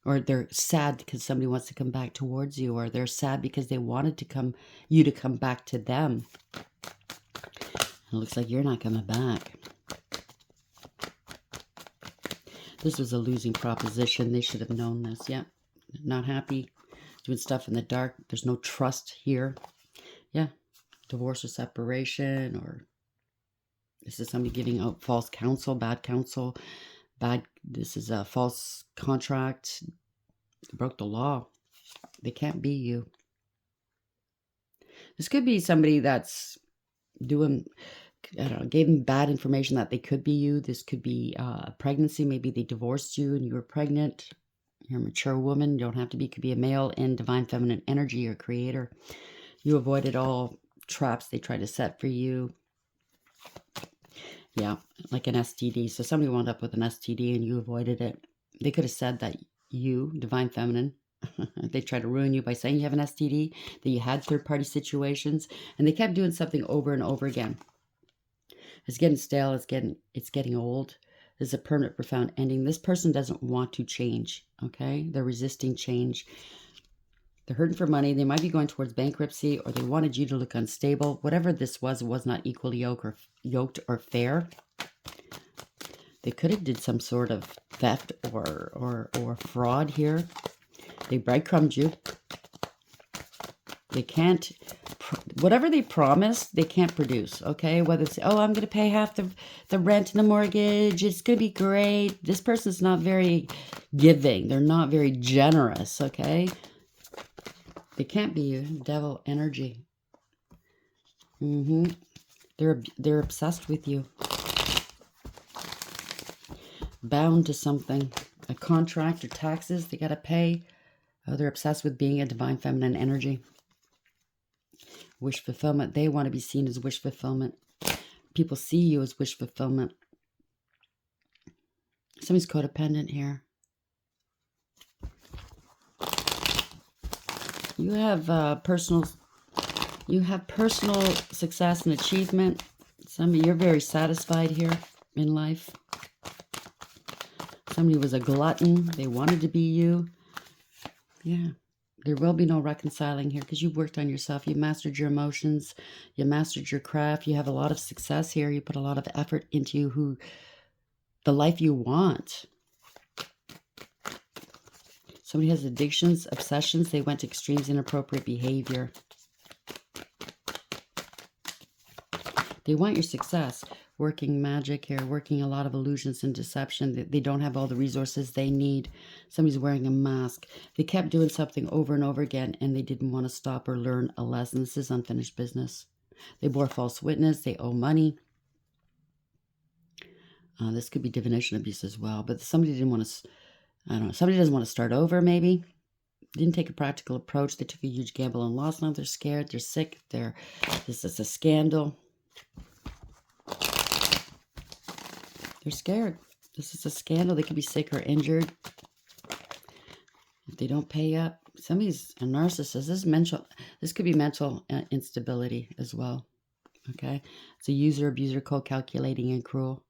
Or they're sad because somebody wants to come back towards you. Or they're sad because they wanted you to come back to them. It looks like you're not coming back. This was a losing proposition. They should have known this. Yeah. Not happy. Doing stuff in the dark. There's no trust here. Yeah. Divorce or separation, or this is somebody giving out false counsel, this is a false contract. They broke the law. They can't be you. This could be somebody that's doing, I don't know, gave them bad information that they could be you. This could be a pregnancy. Maybe they divorced you and you were pregnant. You're a mature woman. You don't have to be. Could be a male in divine feminine energy or creator. You avoided all traps they tried to set for you. Yeah, like an STD. So somebody wound up with an STD and you avoided it. They could have said that you, divine feminine, they tried to ruin you by saying you have an STD, that you had third-party situations, and they kept doing something over and over again. It's getting stale. It's getting old. This is a permanent, profound ending. This person doesn't want to change, okay? They're resisting change. They're hurting for money. They might be going towards bankruptcy, or they wanted you to look unstable. Whatever this was, it was not equally yoked or fair. They could have did some sort of theft or fraud here. They breadcrumbed you. They can't, whatever they promised, they can't produce, okay? Whether it's, oh, I'm going to pay half the rent and the mortgage. It's going to be great. This person's not very giving. They're not very generous, okay? They can't be you. Devil energy. They're obsessed with you. Bound to something. A contract or taxes they got to pay. Oh, they're obsessed with being a divine feminine energy. Wish fulfillment. They want to be seen as wish fulfillment. People see you as wish fulfillment. Somebody's codependent here. You have personal success and achievement. You're very satisfied here in life. Somebody was a glutton. They wanted to be you. Yeah. There will be no reconciling here because you've worked on yourself. You mastered your emotions. You mastered your craft. You have a lot of success here. You put a lot of effort into the life you want. Somebody has addictions, obsessions. They went to extremes, inappropriate behavior. They want your success. Working magic here, working a lot of illusions and deception. They don't have all the resources they need. Somebody's wearing a mask. They kept doing something over and over again, and they didn't want to stop or learn a lesson. This is unfinished business. They bore false witness. They owe money. This could be divination abuse as well. But somebody didn't want to, I don't know, somebody doesn't want to start over maybe. Didn't take a practical approach. They took a huge gamble and lost. Now they're scared. They're sick. This is a scandal. They're scared. This is a scandal. They could be sick or injured. If they don't pay up, somebody's a narcissist. This could be mental instability as well. Okay. It's a user, abuser, cold, calculating, and cruel.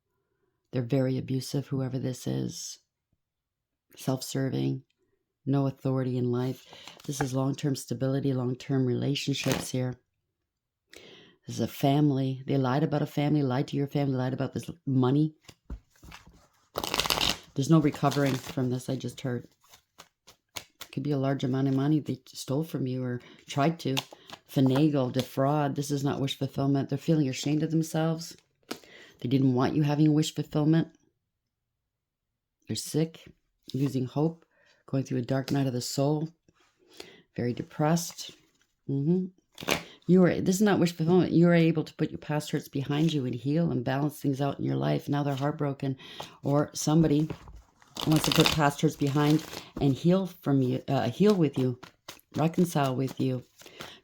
They're very abusive, whoever this is. Self-serving. No authority in life. This is long-term stability, long-term relationships here. This is a family. They lied about a family, lied to your family, lied about this money. There's no recovering from this, I just heard. Could be a large amount of money they stole from you or tried to. Finagle, defraud. This is not wish fulfillment. They're feeling ashamed of themselves. They didn't want you having wish fulfillment. They're sick, losing hope, going through a dark night of the soul. Very depressed. This is not wish fulfillment. You are able to put your past hurts behind you and heal and balance things out in your life. Now they're heartbroken, or somebody wants to put past hurts behind and heal with you, reconcile with you.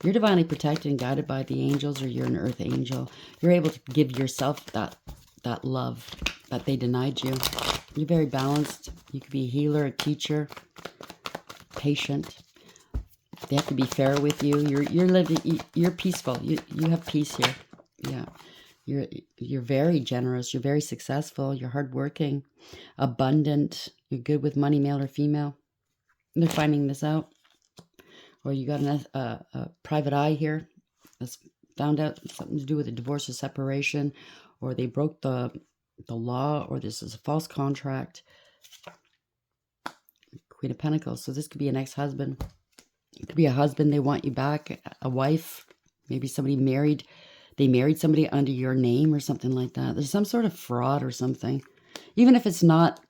You're divinely protected and guided by the angels, or you're an earth angel. You're able to give yourself that love that they denied you. You're very balanced. You could be a healer, a teacher, patient. They have to be fair with you. You're living. You're peaceful. You have peace here. Yeah. You're very generous. You're very successful. You're hardworking, abundant. You're good with money, male or female. They're finding this out. Or you got a private eye here that's found out something to do with a divorce or separation, or they broke the law, or this is a false contract. Queen of Pentacles. So this could be an ex-husband. It could be a husband. They want you back. A wife. Maybe somebody married. They married somebody under your name or something like that. There's some sort of fraud or something. Even if it's not,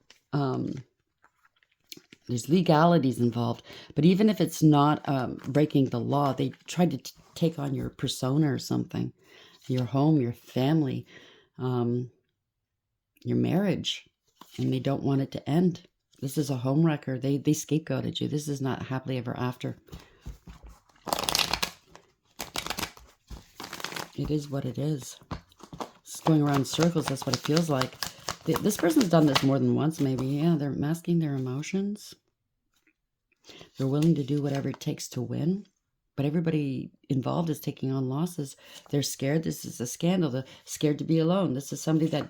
there's legalities involved. But even if it's not breaking the law, they tried to take on your persona or something. Your home, your family, your marriage. And they don't want it to end. This is a home wrecker. They scapegoated you. This is not happily ever after. It is what it is. It's going around in circles. That's what it feels like. This person's done this more than once, maybe. Yeah, they're masking their emotions. They're willing to do whatever it takes to win. But everybody involved is taking on losses. They're scared. This is a scandal. They're scared to be alone. This is somebody that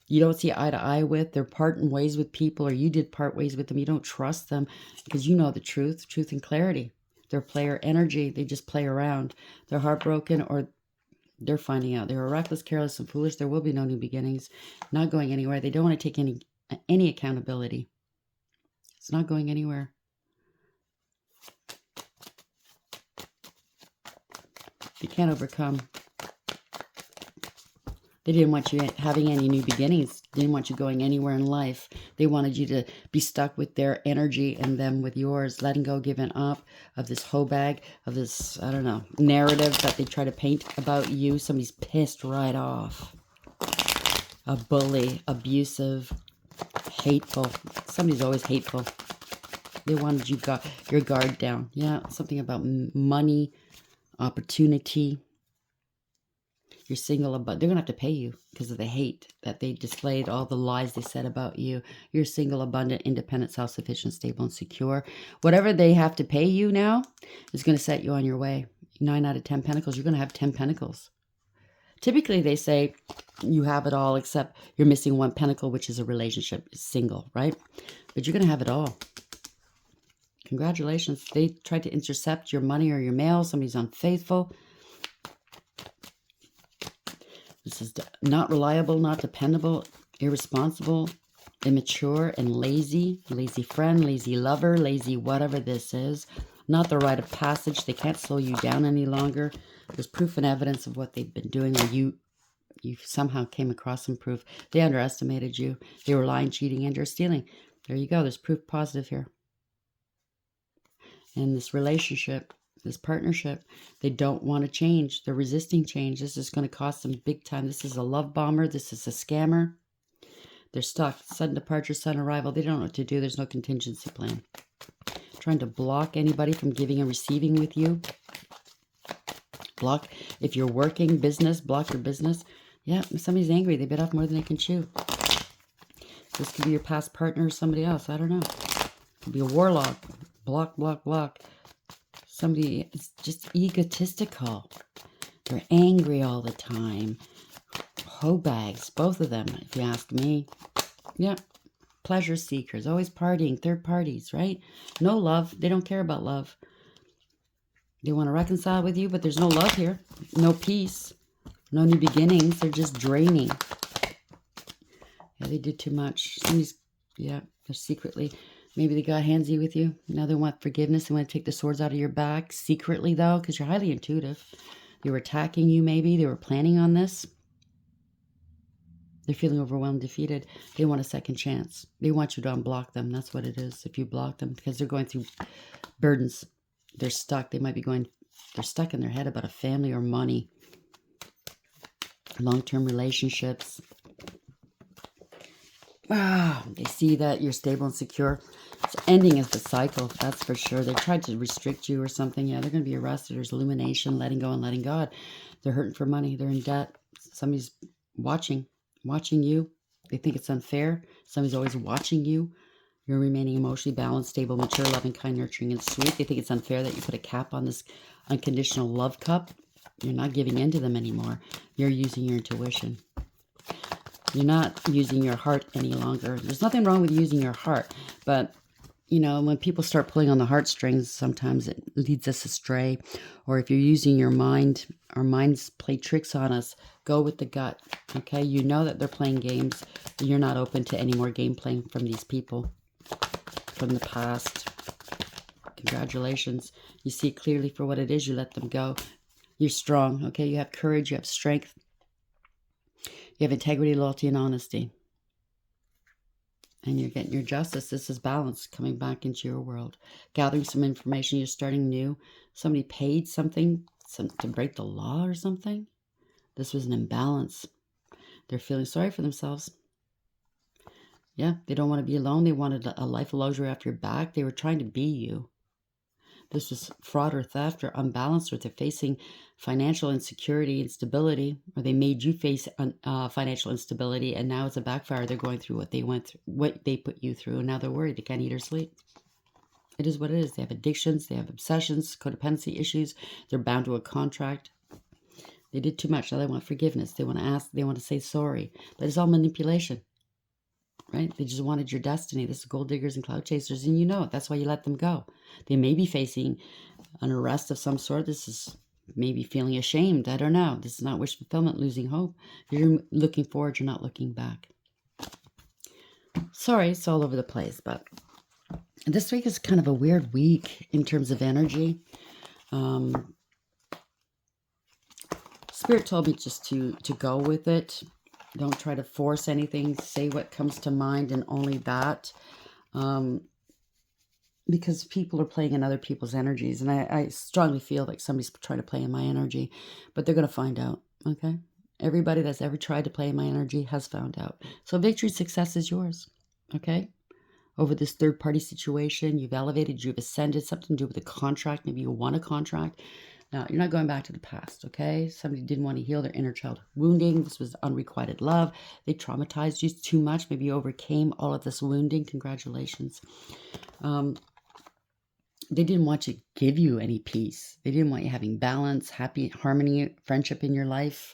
you don't see eye to eye with. They're parting ways with people, or you did part ways with them. You don't trust them because you know the truth and clarity. They're player energy. They just play around. They're heartbroken, or they're finding out. They're reckless, careless, and foolish. There will be no new beginnings. Not going anywhere. They don't want to take any accountability. It's not going anywhere. They can't overcome. They didn't want you having any new beginnings. They didn't want you going anywhere in life. They wanted you to be stuck with their energy and them with yours, letting go, giving up of this hoe bag, of this, I don't know, narrative that they try to paint about you. Somebody's pissed right off. A bully, abusive, hateful. Somebody's always hateful. They wanted you got your guard down. Yeah, something about money, opportunity. You're single, but they're going to have to pay you because of the hate that they displayed, all the lies they said about you. You're single, abundant, independent, self-sufficient, stable, and secure. Whatever they have to pay you now is going to set you on your way. 9 out of 10 pentacles. You're going to have 10 pentacles. Typically, they say you have it all except you're missing one pentacle, which is a relationship. It's single, right? But you're going to have it all. Congratulations. They tried to intercept your money or your mail. Somebody's unfaithful. This is not reliable, not dependable, irresponsible, immature, and lazy. Lazy friend, lazy lover, lazy whatever this is. Not the rite of passage. They can't slow you down any longer. There's proof and evidence of what they've been doing, or you somehow came across some proof. They underestimated you. They were lying, cheating, and or stealing. There you go. There's proof positive here. And this relationship, this partnership, they don't want to change. They're resisting change. This is going to cost them big time. This is a love bomber. This is a scammer. They're stuck. Sudden departure, sudden arrival. They don't know what to do. There's no contingency plan. Trying to block anybody from giving and receiving with you. Block, if you're working business, block your business. Yeah, somebody's angry. They bit off more than they can chew. This could be your past partner or somebody else. I don't know. Could be a warlock. Block, block, block. Somebody is just egotistical. They're angry all the time. Hoe bags, both of them, if you ask me. Yeah. Pleasure seekers, always partying, third parties, right? No love. They don't care about love. They want to reconcile with you, but there's no love here. No peace. No new beginnings. They're just draining. Yeah, they did too much. Somebody's, yeah, they're secretly... Maybe they got handsy with you. Now they want forgiveness. They want to take the swords out of your back. Secretly, though, because you're highly intuitive. They were attacking you, maybe. They were planning on this. They're feeling overwhelmed, defeated. They want a second chance. They want you to unblock them. That's what it is, if you block them. Because they're going through burdens. They're stuck. They might be going... They're stuck in their head about a family or money. Long-term relationships. They see that you're stable and secure. It's ending is the cycle, that's for sure. They tried to restrict you or something. Yeah, they're going to be arrested. There's illumination, letting go and letting God. They're hurting for money. They're in debt. Somebody's watching you. They think it's unfair. Somebody's always watching you. You're remaining emotionally balanced, stable, mature, loving, kind, nurturing, and sweet. They think it's unfair that you put a cap on this unconditional love cup. You're not giving in to them anymore. You're using your intuition. You're not using your heart any longer. There's nothing wrong with using your heart, but you know, when people start pulling on the heartstrings, sometimes it leads us astray. Or if you're using your mind, our minds play tricks on us. Go with the gut, okay? You know that they're playing games. You're not open to any more game playing from these people from the past. Congratulations. You see it clearly for what it is. You let them go. You're strong, okay? You have courage. You have strength. You have integrity, loyalty, and honesty. And you're getting your justice. This is balance coming back into your world. Gathering some information. You're starting new. Somebody paid something to break the law or something. This was an imbalance. They're feeling sorry for themselves. Yeah, they don't want to be alone. They wanted a life of luxury off your back. They were trying to be you. This was fraud or theft or unbalanced, or they're facing financial insecurity, instability, or they made you face financial instability, and now it's a backfire. They're going through what they went through, what they put you through, and now they're worried. They can't eat or sleep. It is what it is. They have addictions. They have obsessions, codependency issues. They're bound to a contract. They did too much. Now they want forgiveness. They want to ask. They want to say sorry. But it's all manipulation. Right? They just wanted your destiny. This is gold diggers and cloud chasers, and you know it. That's why you let them go. They may be facing an arrest of some sort. This is maybe feeling ashamed. I don't know. This is not wish fulfillment, losing hope. You're looking forward. You're not looking back. Sorry, it's all over the place, but this week is kind of a weird week in terms of energy. Spirit told me just to go with it. Don't try to force anything. Say what comes to mind and only that. Because people are playing in other people's energies. And I strongly feel like somebody's trying to play in my energy. But they're going to find out. Okay? Everybody that's ever tried to play in my energy has found out. So victory, success is yours. Okay? Over this third-party situation, you've elevated, you've ascended, something to do with a contract. Maybe you won a contract. Now, you're not going back to the past, okay? Somebody didn't want to heal their inner child wounding. This was unrequited love. They traumatized you too much. Maybe you overcame all of this wounding. Congratulations. They didn't want to give you any peace. They didn't want you having balance, happy, harmony, friendship in your life.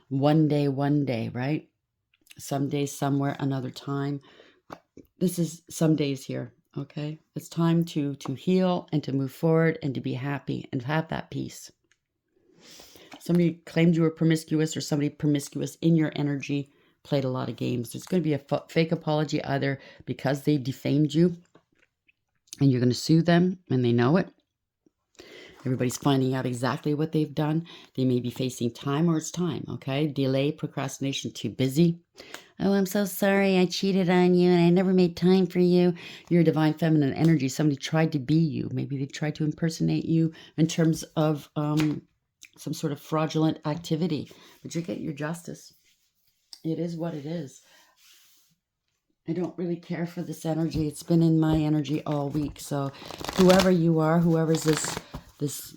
One day, right? Someday, somewhere, another time. This is some days here. Okay, it's time to heal and to move forward and to be happy and have that peace. Somebody claimed you were promiscuous, or somebody promiscuous in your energy played a lot of games. There's going to be a fake apology, either because they defamed you and you're going to sue them and they know it. Everybody's finding out exactly what they've done. They may be facing time, or it's time, okay? Delay, procrastination, too busy. Oh, I'm so sorry. I cheated on you and I never made time for you. You're a divine feminine energy. Somebody tried to be you. Maybe they tried to impersonate you in terms of some sort of fraudulent activity. But you get your justice. It is what it is. I don't really care for this energy. It's been in my energy all week. So whoever you are, whoever's this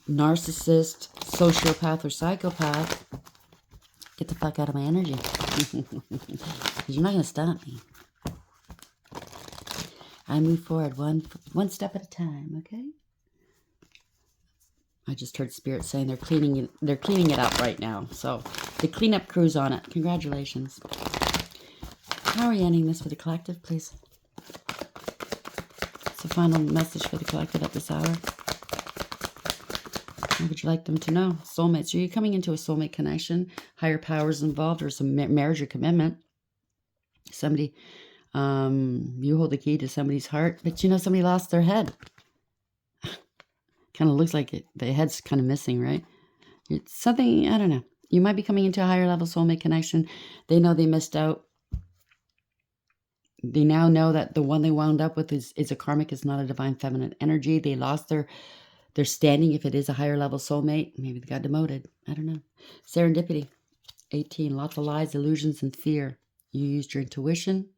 narcissist, sociopath, or psychopath, get the fuck out of my energy. You're not going to stop me. I move forward one step at a time, okay? I just heard Spirit saying they're cleaning it up right now. So the cleanup crew's on it. Congratulations. How are you ending this for the collective, please? It's the final message for the collective at this hour. What would you like them to know? Soulmates. Are you coming into a soulmate connection? Higher powers involved, or some marriage or commitment? Somebody, you hold the key to somebody's heart, but you know somebody lost their head. Kind of looks like it. The head's kind of missing, right? It's something, I don't know. You might be coming into a higher level soulmate connection. They know they missed out. They now know that the one they wound up with is a karmic, is not a divine feminine energy. They lost their standing if it is a higher level soulmate. Maybe they got demoted. I don't know. Serendipity. 18. Lots of lies, illusions, and fear. You used your intuition.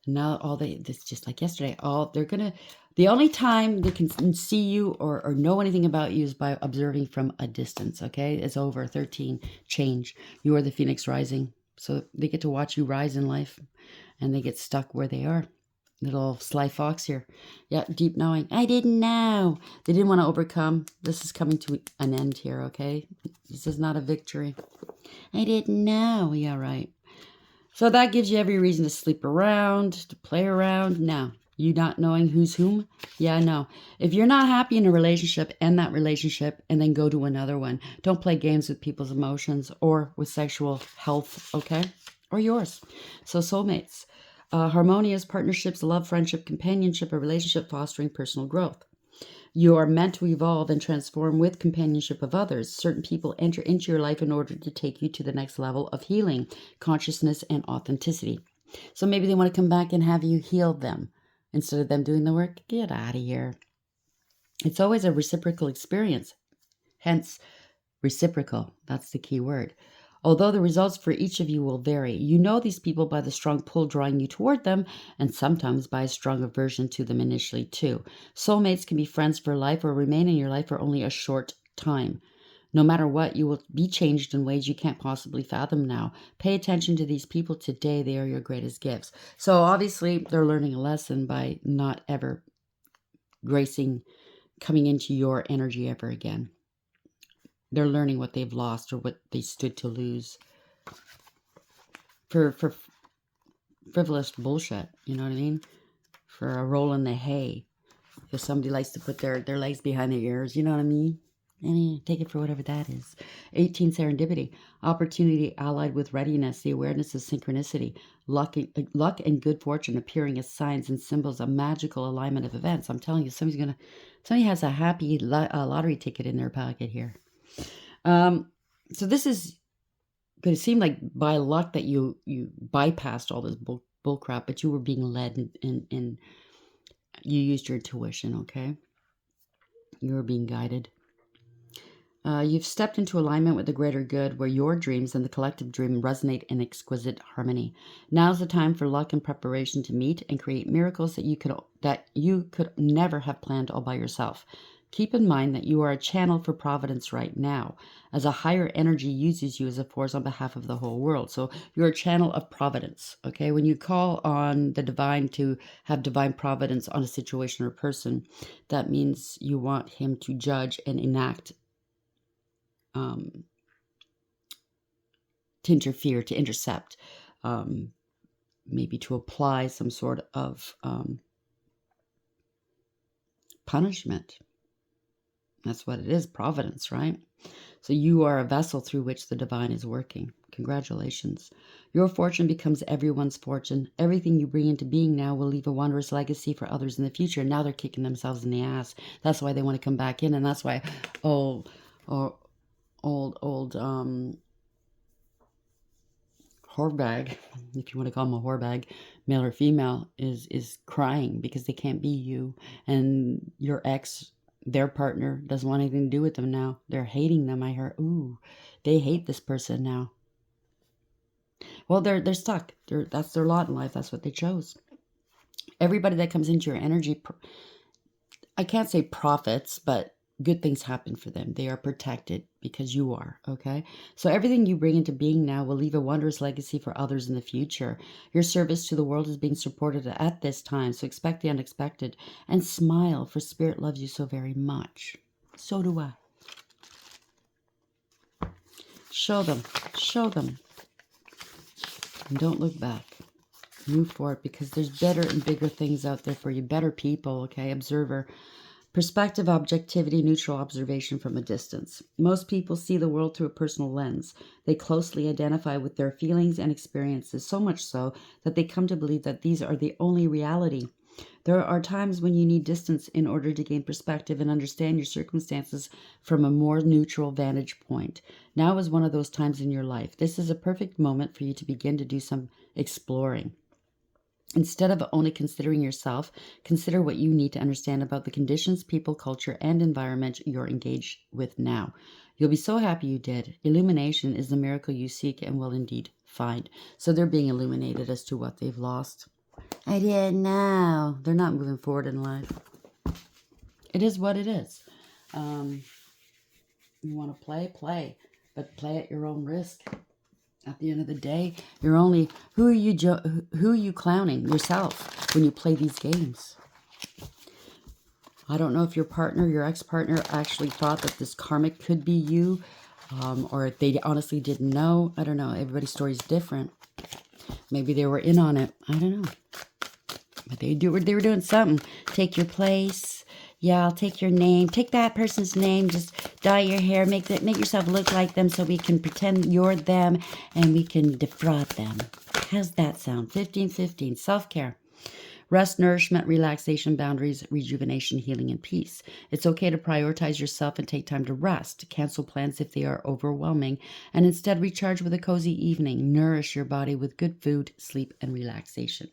Now this just like yesterday, the only time they can see you or know anything about you is by observing from a distance, okay? It's over. 13. Change. You are the phoenix rising. So they get to watch you rise in life, and they get stuck where they are. Little sly fox here. Yeah, deep knowing. I didn't know. They didn't want to overcome. This is coming to an end here, okay? This is not a victory. I didn't know. Yeah, right. So that gives you every reason to sleep around, to play around. Now, you not knowing who's whom? Yeah, no. If you're not happy in a relationship, end that relationship and then go to another one. Don't play games with people's emotions or with sexual health, okay? Or yours. So soulmates. Harmonious partnerships, love, friendship, companionship, or relationship fostering personal growth. You are meant to evolve and transform with companionship of others. Certain people enter into your life in order to take you to the next level of healing, consciousness, and authenticity. So maybe they want to come back and have you heal them instead of them doing the work. Get out of here. It's always a reciprocal experience. Hence, reciprocal. That's the key word. Although the results for each of you will vary, you know these people by the strong pull drawing you toward them, and sometimes by a strong aversion to them initially too. Soulmates can be friends for life or remain in your life for only a short time. No matter what, you will be changed in ways you can't possibly fathom now. Pay attention to these people today. They are your greatest gifts. So obviously they're learning a lesson by not ever coming into your energy ever again. They're learning what they've lost or what they stood to lose for frivolous bullshit. You know what I mean? For a roll in the hay. If somebody likes to put their legs behind their ears, you know what I mean? Take it for whatever that is. 18, serendipity. Opportunity allied with readiness, the awareness of synchronicity, luck and good fortune appearing as signs and symbols of magical alignment of events. I'm telling you, somebody has a happy lottery ticket in their pocket here. So this is going to seem like by luck that you bypassed all this bull crap, but you were being led and you used your intuition, okay? You were being guided. You've stepped into alignment with the greater good where your dreams and the collective dream resonate in exquisite harmony. Now's the time for luck and preparation to meet and create miracles that you could never have planned all by yourself. Keep in mind that you are a channel for providence right now, as a higher energy uses you as a force on behalf of the whole world. So you're a channel of providence, okay? When you call on the divine to have divine providence on a situation or person, that means you want him to judge and enact, to interfere, to intercept, maybe to apply some sort of punishment. That's what it is, providence, right? So you are a vessel through which the divine is working. Congratulations. Your fortune becomes everyone's fortune. Everything you bring into being now will leave a wondrous legacy for others in the future. Now they're kicking themselves in the ass. That's why they want to come back in, and that's why old whorebag, if you want to call him a whorebag, male or female, is crying because they can't be you. And your ex, their partner, doesn't want anything to do with them now. They're hating them. I heard, ooh, they hate this person now. Well, they're stuck. That's their lot in life. That's what they chose. Everybody that comes into your energy, I can't say profits, but good things happen for them. They are protected because you are, okay? So everything you bring into being now will leave a wondrous legacy for others in the future. Your service to the world is being supported at this time, so expect the unexpected and smile, for Spirit loves you so very much. So do I. Show them. And don't look back. Move forward, because there's better and bigger things out there for you. Better people, okay? Observer. Perspective, objectivity, neutral observation from a distance. Most people see the world through a personal lens. They closely identify with their feelings and experiences, so much so that they come to believe that these are the only reality. There are times when you need distance in order to gain perspective and understand your circumstances from a more neutral vantage point. Now is one of those times in your life. This is a perfect moment for you to begin to do some exploring. Instead of only considering yourself, consider what you need to understand about the conditions, people, culture, and environment you're engaged with now. You'll be so happy you did. Illumination is the miracle you seek and will indeed find. So they're being illuminated as to what they've lost. I didn't know. They're not moving forward in life. It is what it is. You want to play, but play at your own risk. At the end of the day, you're only, who are you clowning? Yourself when you play these games. I don't know if your partner, your ex-partner actually thought that this karmic could be you, or if they honestly didn't know. I don't know. Everybody's story is different. Maybe they were in on it. I don't know. But they were doing something. Take your place. Yeah, I'll take your name. Take that person's name. Just dye your hair. Make yourself look like them so we can pretend you're them and we can defraud them. How's that sound? 15-15. Self-care. Rest, nourishment, relaxation, boundaries, rejuvenation, healing, and peace. It's okay to prioritize yourself and take time to rest. Cancel plans if they are overwhelming, and instead recharge with a cozy evening. Nourish your body with good food, sleep, and relaxation.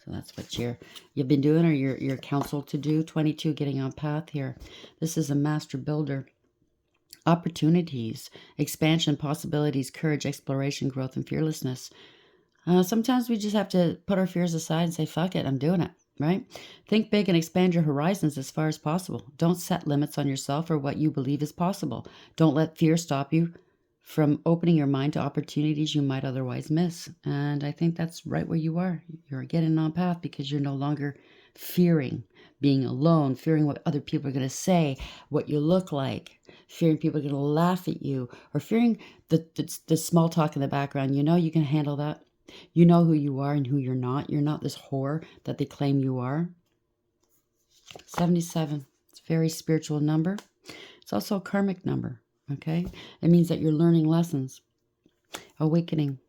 So that's what you've been doing, or you're counseled to do. 22, getting on path here. This is a master builder. Opportunities, expansion, possibilities, courage, exploration, growth, and fearlessness. Sometimes we just have to put our fears aside and say, fuck it, I'm doing it, right? Think big and expand your horizons as far as possible. Don't set limits on yourself or what you believe is possible. Don't let fear stop you from opening your mind to opportunities you might otherwise miss. And I think that's right where you are. You're getting on path because you're no longer fearing being alone, fearing what other people are going to say, what you look like, fearing people are going to laugh at you, or fearing the small talk in the background. You know you can handle that. You know who you are and who you're not. You're not this whore that they claim you are. 77. It's a very spiritual number. It's also a karmic number, okay? It means that you're learning lessons, awakening,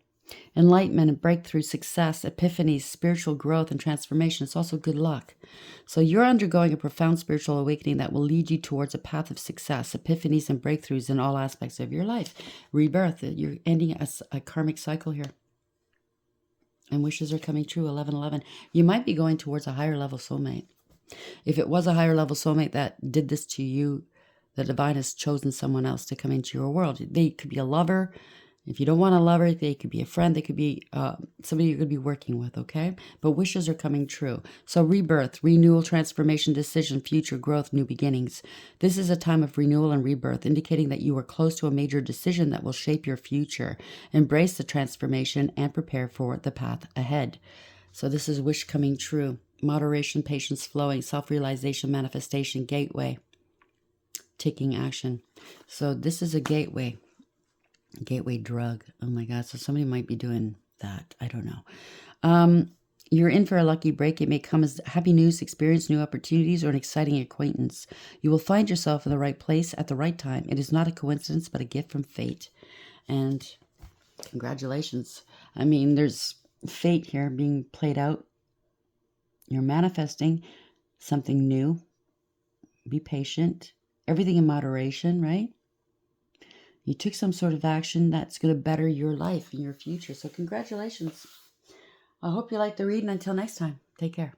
enlightenment and breakthrough, success, epiphanies, spiritual growth and transformation. It's also good luck. So you're undergoing a profound spiritual awakening that will lead you towards a path of success, epiphanies and breakthroughs in all aspects of your life. Rebirth. You're ending a karmic cycle here. And wishes are coming true. 11-11. You might be going towards a higher level soulmate. If it was a higher level soulmate that did this to you, the divine has chosen someone else to come into your world. They could be a lover. If you don't want a lover, they could be a friend. They could be somebody you're going to be working with, okay? But wishes are coming true. So rebirth, renewal, transformation, decision, future, growth, new beginnings. This is a time of renewal and rebirth, indicating that you are close to a major decision that will shape your future. Embrace the transformation and prepare for the path ahead. So this is wish coming true. Moderation, patience, flowing, self-realization, manifestation, gateway, taking action. So this is a gateway. Gateway drug. Oh my God. So somebody might be doing that. I don't know. You're in for a lucky break. It may come as happy news, experience, new opportunities, or an exciting acquaintance. You will find yourself in the right place at the right time. It is not a coincidence, but a gift from fate. And congratulations. I mean, there's fate here being played out. You're manifesting something new. Be patient. Everything in moderation, right? You took some sort of action that's going to better your life and your future. So congratulations. I hope you like the reading. Until next time, take care.